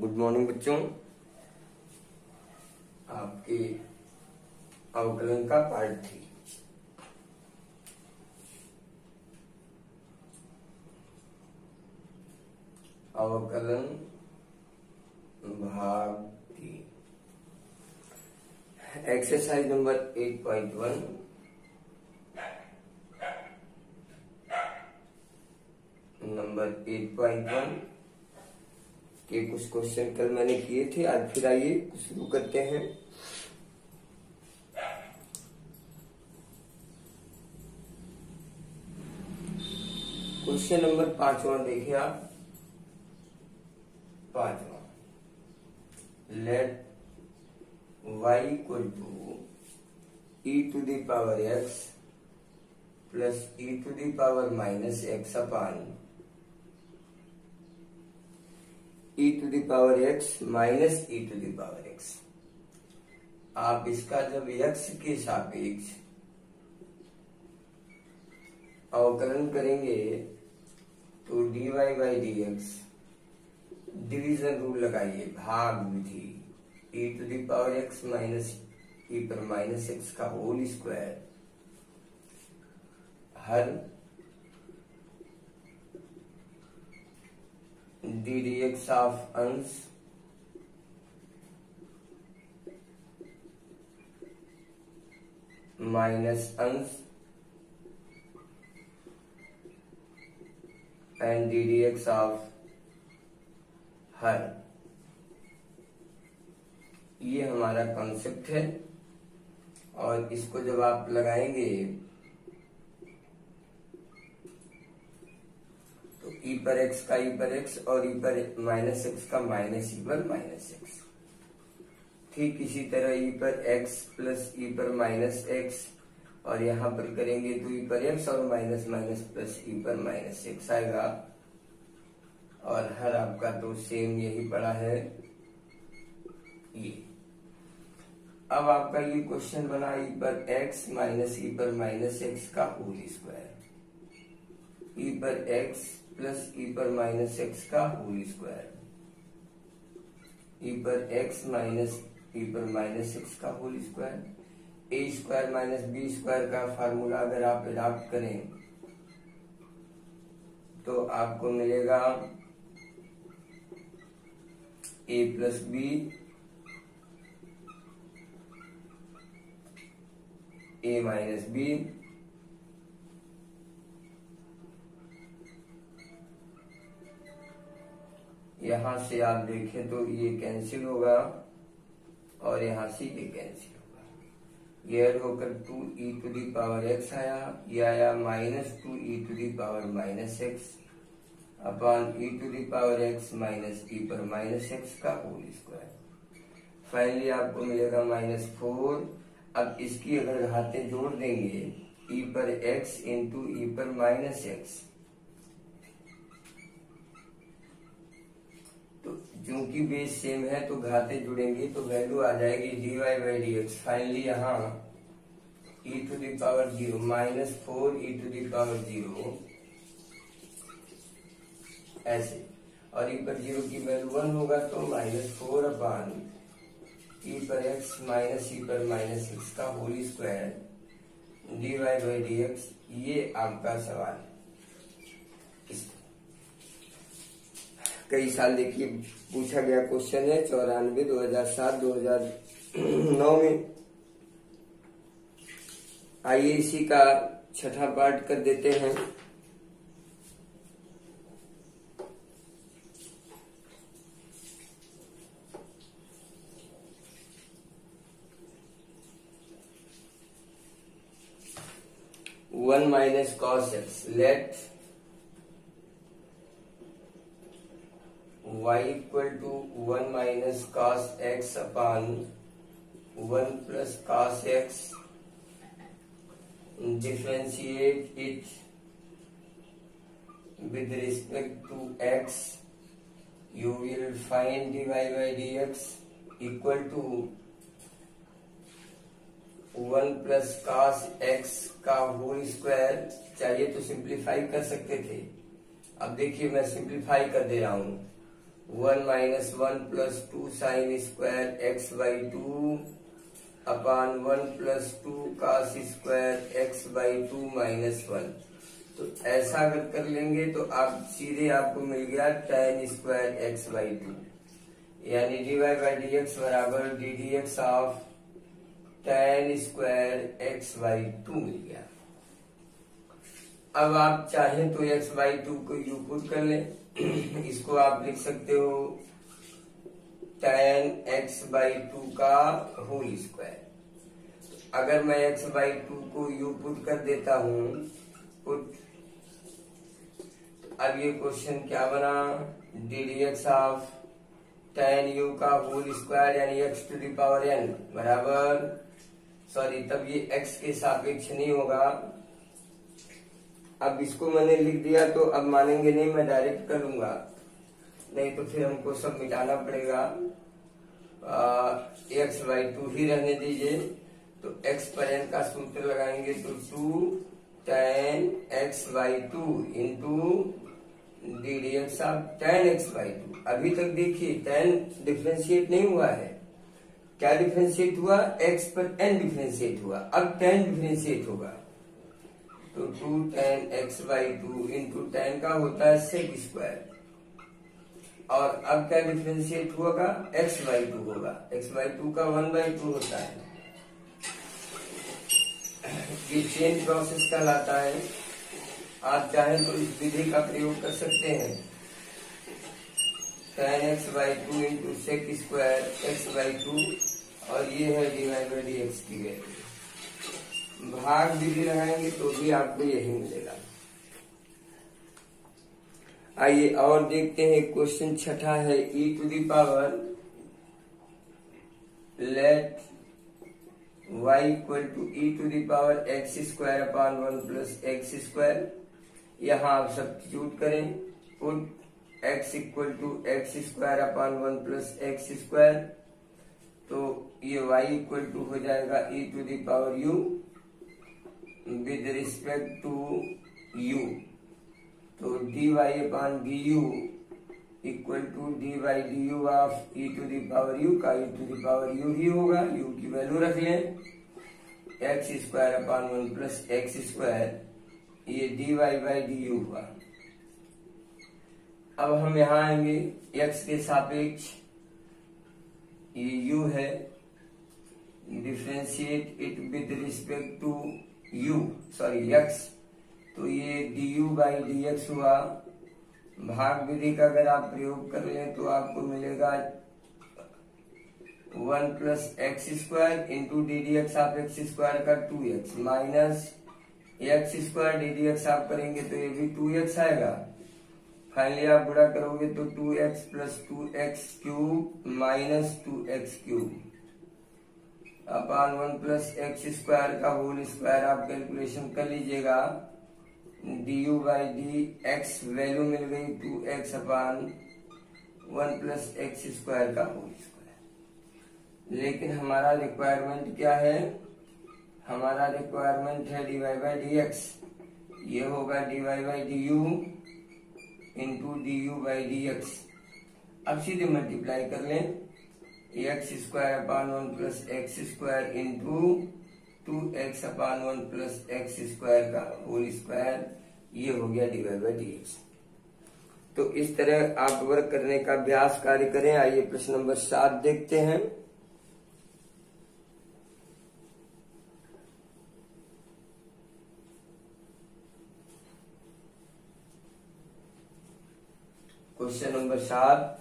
Good morning बच्चों। आपके अवकलन का पार्ट 3 अवकलन भाग 3 एक्सरसाइज नंबर 8.1 के कुछ क्वेश्चन कल मैंने किए थे, आज फिर आइए शुरू करते हैं। क्वेश्चन नंबर 5वां देखिए आप। 5वां, let y equal to e to the power x plus e to the power minus x upon e to the power x minus e to the power x। आप इसका जब x के सापेक्ष अवकलन करेंगे तो dy by dx division rule लगाइए, भाग विधि, e to the power x minus e पर माइनस x का होल स्क्वायर हर ddx ऑफ अंश माइनस अंश एंड ddx ऑफ हर। ये हमारा कॉन्सेप्ट है और इसको जब आप लगाएंगे तो e पर x का e पर x और e पर माइनस x का माइनस e पर माइनस x। ठीक इसी तरह e पर x प्लस e पर माइनस x और यहाँ पर करेंगे तो e पर x और माइनस माइनस प्लस e पर माइनस x आएगा। और हर आपका तो सेम यही पड़ा है ये। अब आपका ये क्वेश्चन बना e पर x माइनस e पर माइनस x का होल स्क्वायर, e पर x प्लस e पर माइनस x का होल स्क्वायर, e पर x माइनस e पर माइनस x का whole square. A square minus B square का फार्मूला अगर आप अडॉप्ट करें तो आपको मिलेगा a plus B a minus B यहां से आप देखें तो ये कैंसिल होगा और यहां से ये कैंसिल होगा। ये ऐड होकर 2e to the power x आया, ये आया minus 2e to the power minus x upon e to the power x minus e पर माइनस x का होल स्क्वायर। फाइनली आपको मिलेगा -4। अब इसकी अगर घातें जोड़ देंगे e पर x इंटू e पर माइनस x, तो चूंकि बेस सेम है तो घातें जुड़ेंगी तो वैल्यू आ जाएगी dy बाई dx। फाइनली यहाँ e to the power 0 -4 e to the power 0 ऐसे, और e पर 0 की वैल्यू 1 होगा तो -4 अपान e पर x माइनस e पर माइनस x का whole square dy by dx। ये आपका सवाल है। कई साल देखिए पूछा गया क्वेश्चन है, 94, 2007, 2009 में। आइए इसी का छठा पार्ट कर देते हैं। One minus cos X, let y equal to 1 minus cos X upon 1 plus cos X, differentiate it with respect to x, you will find dy by dx equal to 1 plus cos x का whole square. चाहिए तो simplify कर सकते थे, अब देखिए मैं simplify कर दे रहा हूं। 1 minus 1 plus 2 sine square X by 2 upon 1 plus 2 cos square X by 2 minus 1। तो ऐसा अगर कर लेंगे तो आप सीधे आपको मिल गया tan स्क्वायर एक्स बाई 2, यानी dy बाई डी एक्स बराबर D D X of tan square X by 2 मिल गया। अब आप चाहें तो x बाई 2 को यू पुट कर लें, इसको आप लिख सकते हो tan x बाई 2 का होल स्क्वायर। अगर मैं x बाई 2 को यू पुट कर देता हूं पुट, अब ये क्वेश्चन क्या बना, D D X of tan u का होल स्क्वायर यानी x to the power n बराबर, सॉरी तब ये x के सापेक्ष नहीं होगा। अब इसको मैंने लिख दिया तो अब मानेंगे नहीं, मैं डायरेक्ट कर लूंगा, नहीं तो फिर हमको सब मिटाना पड़ेगा। एक्स बाई 2 ही रहने दीजिए। तो x पर n का सूत्र लगाएंगे तो 2 tan x by 2 into D D X of tan x by 2। अभी तक देखिए tan डिफ्रेंशिएट नहीं हुआ है, क्या डिफ्रेंशिएट हुआ, x पर n डिफ्रेंशिएट हुआ, अब tan डिफ्रेंशिएट होगा। तो 2 tan x by 2 into tan का होता है सेक स्क्वायर, और अब क्या डिफ्रेंशिएट होगा, x बाई 2 होगा, x बाई 2 का 1 बाई 2 होता है। ये चेन प्रोसेस कहलाता है। आप चाहें तो इस विधि का प्रयोग कर सकते हैं, tan x by 2 into sec square x by 2, और ये है D Y by D X की वैल्यू। भाग विधि लगाएंगे तो भी आपको यही मिलेगा। आइए और देखते हैं क्वेश्चन छठा है, e to the power let y equal to e to the power x square upon 1 plus x square. यहाँ आप सब्स्टिट्यूट करें, put x equal to X square upon 1 plus x square, तो ये y इक्वल टू हो जाएगा e to the power u with respect to u। तो dy upon du equal to D by D U of E to the power u का e to the power u ही होगा, u की value रख लें, X square upon 1 plus x square, ये dy by D U हुआ। अब हम यहाँ आएंगे, x के सापेक्ष ये u है, differentiate it with respect to u, sorry x, तो ये du बाई डी एक्स हुआ। भाग विधि का अगर आप प्रयोग कर लें तो आपको मिलेगा 1 plus x square into D D X of X square का 2x minus x square D D x आप करेंगे तो ये भी 2x आएगा। फाइनली आप गुणा करोगे तो 2x plus 2x cube minus 2x cube upon 1 plus x square का होल स्क्वायर आप कैलकुलेशन कर लीजिएगा। du by D x value मिल गई 2x upon 1 plus x square का होल स्क्वायर। लेकिन हमारा रिक्वायरमेंट क्या है, हमारा रिक्वायरमेंट है dy बाई डी एक्स, ये होगा dy by D U into D U by D X. अब सीधे मल्टीप्लाई कर लें, X square upon 1 plus x square into 2x upon 1 plus x square का होल स्क्वायर, ये हो गया D Y by D X. तो इस तरह आप वर्क करने का अभ्यास कार्य करें। आइए प्रश्न नंबर 7 देखते हैं। Question number 7,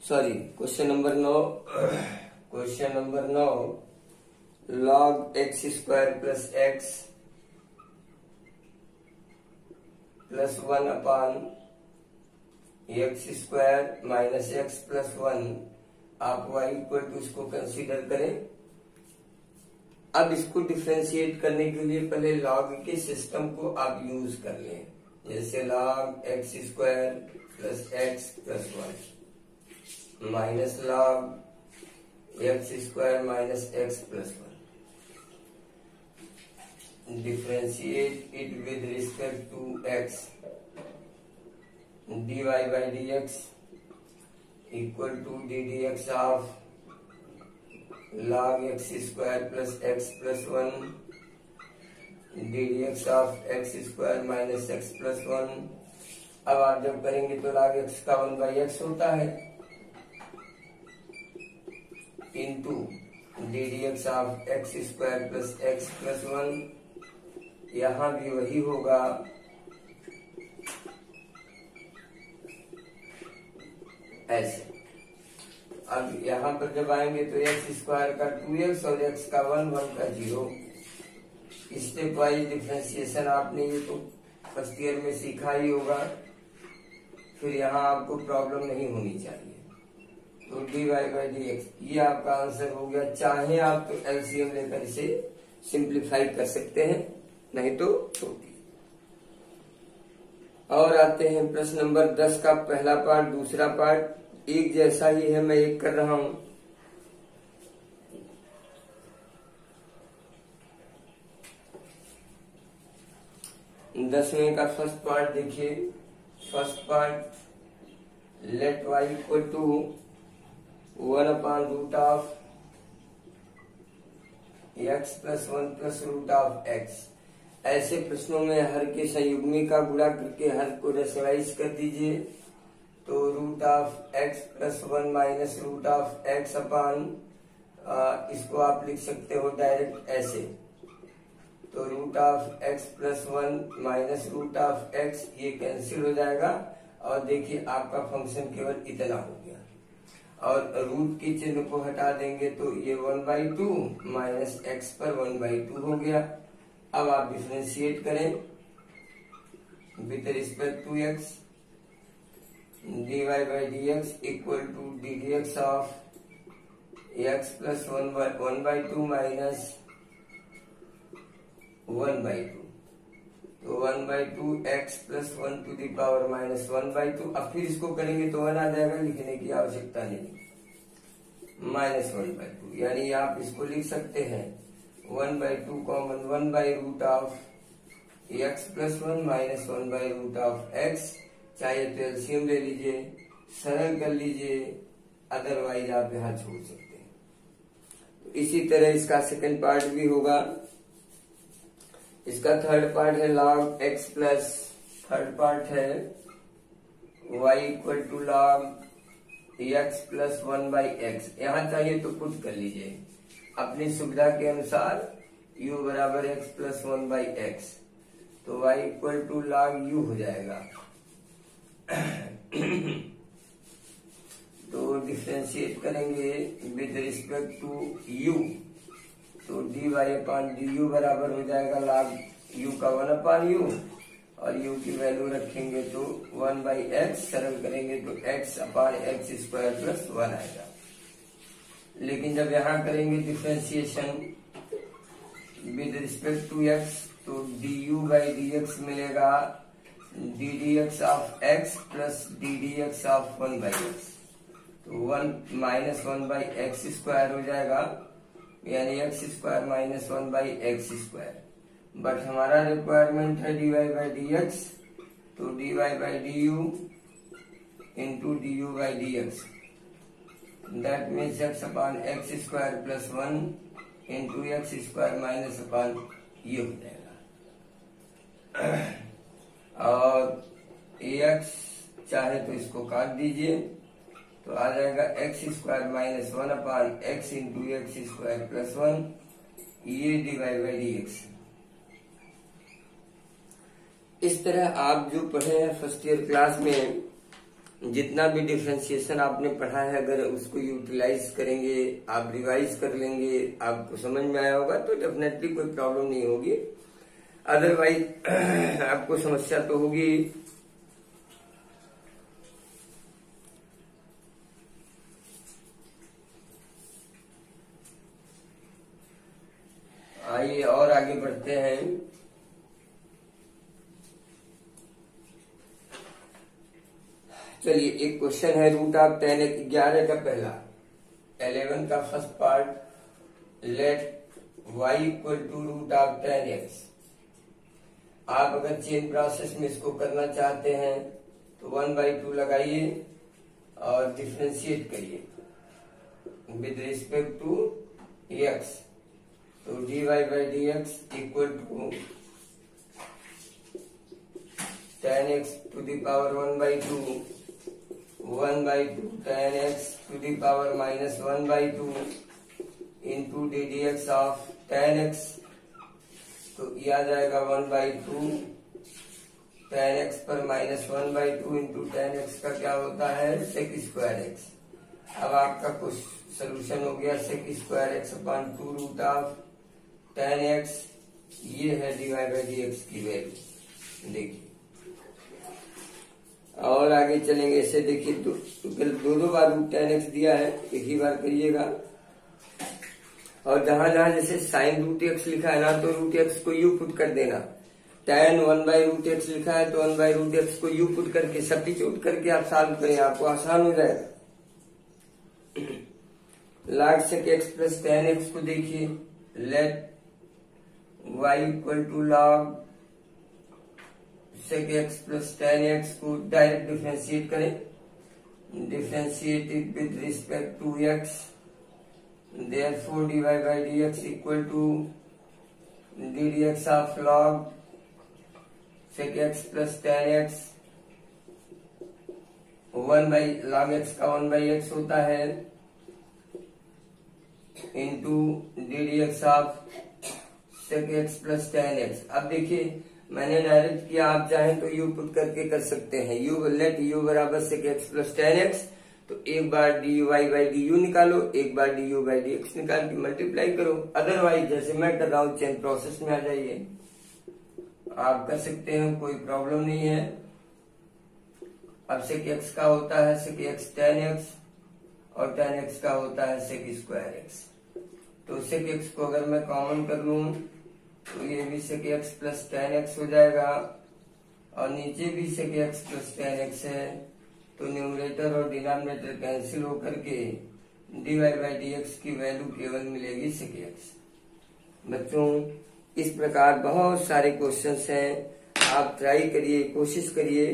sorry question number 9, question number 9, log x square plus X plus 1 upon x square minus X plus 1, आप y इक्वल टू इसको कंसीडर करें। अब इसको डिफ्रेंशिएट करने के लिए पहले log के सिस्टम को आप यूज कर लें, जैसे log x square plus X plus 1 minus log X square minus X plus 1, differentiate it with respect to x, dy by dx equal to D D X of log x square plus X plus 1 D D X of X square minus X plus 1। अब आप जब करेंगे तो log x का 1 by x होता है into D D X of X square plus X plus 1। यहां भी वही होगा, ऐसे। अब यहाँ पर जब आएंगे तो एक्स स्क्वायर का 2x और एक्स का 1, 1 का 0। स्टेप वाइज डिफरेंशिएशन आपने ये तो फर्स्ट ईयर में सीखा ही होगा, फिर यहाँ आपको प्रॉब्लम नहीं होनी चाहिए। तो dy बाई डी एक्स ये आपका आंसर हो गया। चाहे आप तो एलसीएम लेकर इसे सिंप्लीफाई कर सकते हैं, नहीं तो छोड़ दीजिए। और आते हैं प्रश्न नंबर 10 का पहला पार्ट। दूसरा पार्ट एक जैसा ही है, मैं एक कर रहा हूं। दसवें का फर्स्ट पार्ट देखिए। First part, let y equal to 1 upon root of x plus 1 plus root of x। ऐसे प्रश्नों में हर के संयुग्मी का गुणा करके हर को रेशनलाइज कर दीजिए। तो root of x plus 1 minus root of x upon, इसको आप लिख सकते हो डायरेक्ट ऐसे। तो root of x plus 1 minus root of x ये कैंसिल हो जाएगा और देखिए आपका फंक्शन केवल इतना हो गया। और रूट के चिन्ह को हटा देंगे तो ये 1/2 माइनस एक्स पर 1/2 हो गया। अब आप डिफरेंशिएट करें with respect to x। dy by dx equal to D D X of x plus 1/2 minus 1/2। तो 1/2 x plus 1 to the power minus 1/2। अब फिर इसको करेंगे तो 1 आ जाएगा, लिखने की आवश्यकता नहीं, माइनस 1/2। यानी आप इसको लिख सकते हैं 1/2 common 1 by root of x plus 1 minus 1 by root of x। चाहे तो एलसीएम ले लीजिए, सरल कर लीजिए, अदरवाइज आप यहां छोड़ सकते हैं। तो इसी तरह इसका सेकंड पार्ट भी होगा। इसका थर्ड पार्ट है log x plus, third part है y equal to log x plus 1 by X. यहां चाहिए तो पुट कर लीजिए अपनी सुविधा के अनुसार u बराबर x प्लस 1 बाई एक्स। तो y equal to log u हो जाएगा। तो डिफरेंशिएट करेंगे विद रिस्पेक्ट टू u। तो dy अपॉन डी यू बराबर हो जाएगा log u का 1 अपॉन u, और u की वैल्यू रखेंगे तो 1 बाई एक्स, सरल करेंगे तो x upon x square plus 1 आएगा। लेकिन जब यहां करेंगे differentiation with respect to x तो du बाई डी एक्स मिलेगा D D X of x plus D D X of 1 by x. तो 1 माइनस 1 बाई एक्स स्क्वायर हो जाएगा, यानी x square minus 1 by x square. But हमारा requirement है dy by D X, तो dy by D U into D U by D x. That means x upon x square plus 1 into x square minus upon ये हो जाएगा। और x चाहे तो इसको काट दीजिए तो आ जाएगा x square minus 1 upon x into x square plus 1, ये dy बाई डी एक्स। इस तरह आप जो पढ़े हैं फर्स्ट ईयर क्लास में, जितना भी डिफरेंशिएशन आपने पढ़ा है, अगर उसको यूटिलाइज करेंगे, आप रिवाइज कर लेंगे, आपको समझ में आया होगा तो डेफिनेटली कोई प्रॉब्लम नहीं होगी। अदरवाइज आपको समस्या तो होगी। आइए और आगे बढ़ते हैं। चलिए एक क्वेश्चन है रूट ऑफ 10 11 का पहला 11 का first part, let y equal to root of 10x। आप अगर चेन प्रोसेस में इसको करना चाहते हैं तो 1/2 लगाइए और डिफ्रेंशिएट करिए विद रिस्पेक्ट टू x। तो dy by dx equal to tan x to the power 1/2 tan x to the power minus 1/2 into ddx of tan x। तो ये आ जाएगा 1/2 tan x पर माइनस 1/2 इंटू tan x का क्या होता है sec square x। अब आपका कुछ सोल्यूशन हो गया sec square x upon 2 root of tan x। ये है dy by dx की वैल्यू। देखिए और आगे चलेंगे, इसे देखिए दो बार रूट tan x दिया है, एक ही बार करिएगा। और जहां जहां जैसे साइन रूट x लिखा है ना तो रूट x को यू पुट कर देना। tan 1/√x लिखा है तो 1/√x को यू पुट करके सब्स्टिट्यूट करके आप सॉल्व करें, आपको आसान हो जाएगा। log sec x plus tan x को देखिए, let y equal to log sec x plus tan x को डायरेक्ट डिफरेंशिएट करें, differentiate with respect to x। therefore dy by dx equal to ddx of log sec x plus tan x 1/log x का 1/x होता है into ddx of sec x plus tan x। अब देखिए मैंने direct किया, आप चाहें तो यू पुट करके कर सकते हैं। यू लेट u बराबर sec x plus tan x, तो एक बार dy बाई du निकालो, एक बार du बाई dx निकाल के मल्टीप्लाई करो। अदरवाइज जैसे मैं कर रहा हूँ चेन प्रोसेस में आ जाइए, आप कर सकते हैं, कोई प्रॉब्लम नहीं है। अब sec x का होता है sec x tan x और tan x का होता है sec स्क्वायर x। तो sec x को अगर मैं कॉमन कर लूं तो ये भी sec x plus tan x हो जाएगा और नीचे भी sec x plus tan x है, तो न्यूमरेटर और डिनोमिनेटर कैंसिल होकर के dy बाई dx की वैल्यू केवल मिलेगी sec x। बच्चों इस प्रकार बहुत सारे क्वेश्चंस हैं, आप ट्राई करिए, कोशिश करिए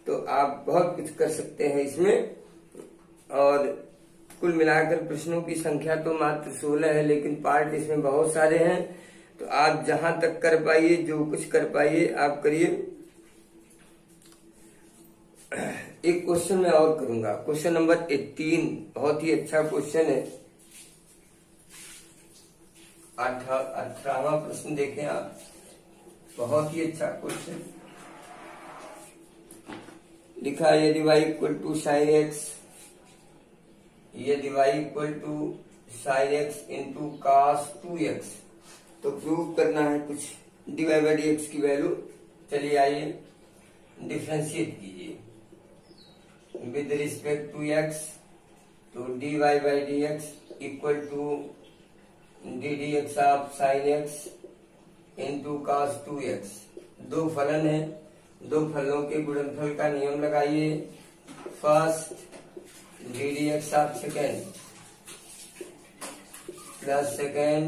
तो आप बहुत कुछ कर सकते हैं इसमें। और कुल मिलाकर प्रश्नों की संख्या तो मात्र 16 है, लेकिन पार्ट इसमें बहुत सारे हैं, तो आप जहां तक कर पाइए, जो कुछ कर पाइए आप करिए। एक क्वेश्चन मैं और करूंगा, क्वेश्चन नंबर 18 बहुत ही अच्छा क्वेश्चन है। 18वां प्रश्न देखें आप, बहुत ही अच्छा क्वेश्चन लिखा है। यदि y equal to sine x, यदि y equal to sine x into cos 2x, तो प्रूव करना है कुछ dy बाई dx की वैल्यू। चलिए आइए डिफरेंशिएट कीजिए विद रिस्पेक्ट टू x। तो dy by dx equal to ddx of sine x into cos 2x। दो फलन है, दो फलों के गुणनफल का नियम लगाइए। First ddx of second plus second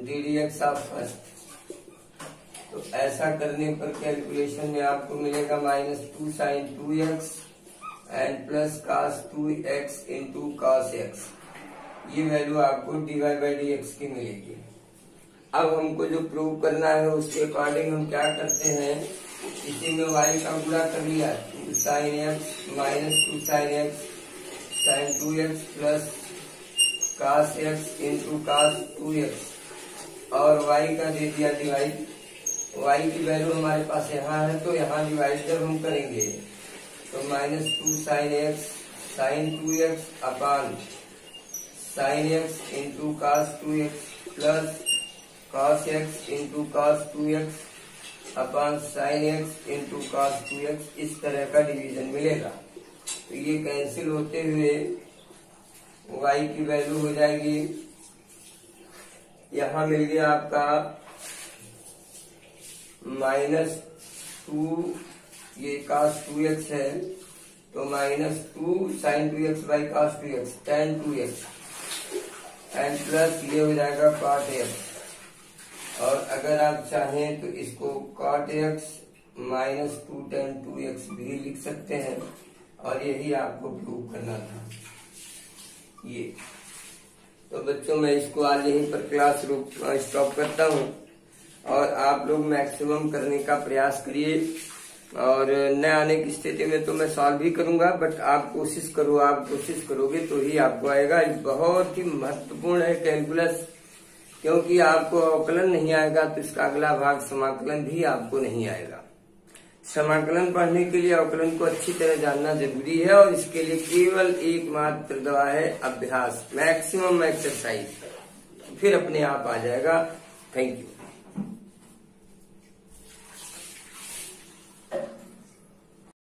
ddx of first. तो ऐसा करने पर कैलकुलेशन में आपको मिलेगा -2 sin 2x and plus cos 2x into cos x। ये वैल्यू आपको dy बाई dx की मिलेगी। अब हमको जो प्रूव करना है उसके अकॉर्डिंग हम क्या करते हैं, इसी में y का गुणा कर लिया, 2 sin x -2 sin x sin 2x plus cos x into cos 2x और y का दे दिया डिवाइड। y की वैल्यू हमारे पास यहाँ है तो यहाँ डिवाइड जब हम करेंगे तो -2 sin x sin 2x upon sin x into cos 2x plus cos x into cos 2x upon sin x into cos 2x, इस तरह का डिवीजन मिलेगा। तो ये कैंसिल होते हुए y की वैल्यू हो जाएगी, यहाँ मिल गया आपका -2, ये cos 2x है तो -2 sin 2x by cos 2x tan 2x and plus ये हो जाएगा cot x। और अगर आप चाहें तो इसको cot x -2 tan 2x भी लिख सकते हैं, और यही आपको प्रूव करना था ये। तो बच्चों मैं इसको आज यहीं पर क्लास स्टॉप करता हूँ, और आप लोग मैक्सिमम करने का प्रयास करिए, और न आने की स्थिति में तो मैं सॉल्व ही करूंगा, बट आप कोशिश करोगे तो ही आपको आएगा। ये बहुत ही महत्वपूर्ण है कैलकुलस, क्योंकि आपको अवकलन नहीं आएगा तो इसका अगला भाग समाकलन भी आपको नहीं आएगा। समाकलन पढ़ने के लिए अवकलन को अच्छी तरह जानना जरूरी है, और इसके लिए केवल एकमात्र दवा है अभ्यास, मैक्सिमम एक्सरसाइज, फिर अपने आप आ जाएगा। Thank you.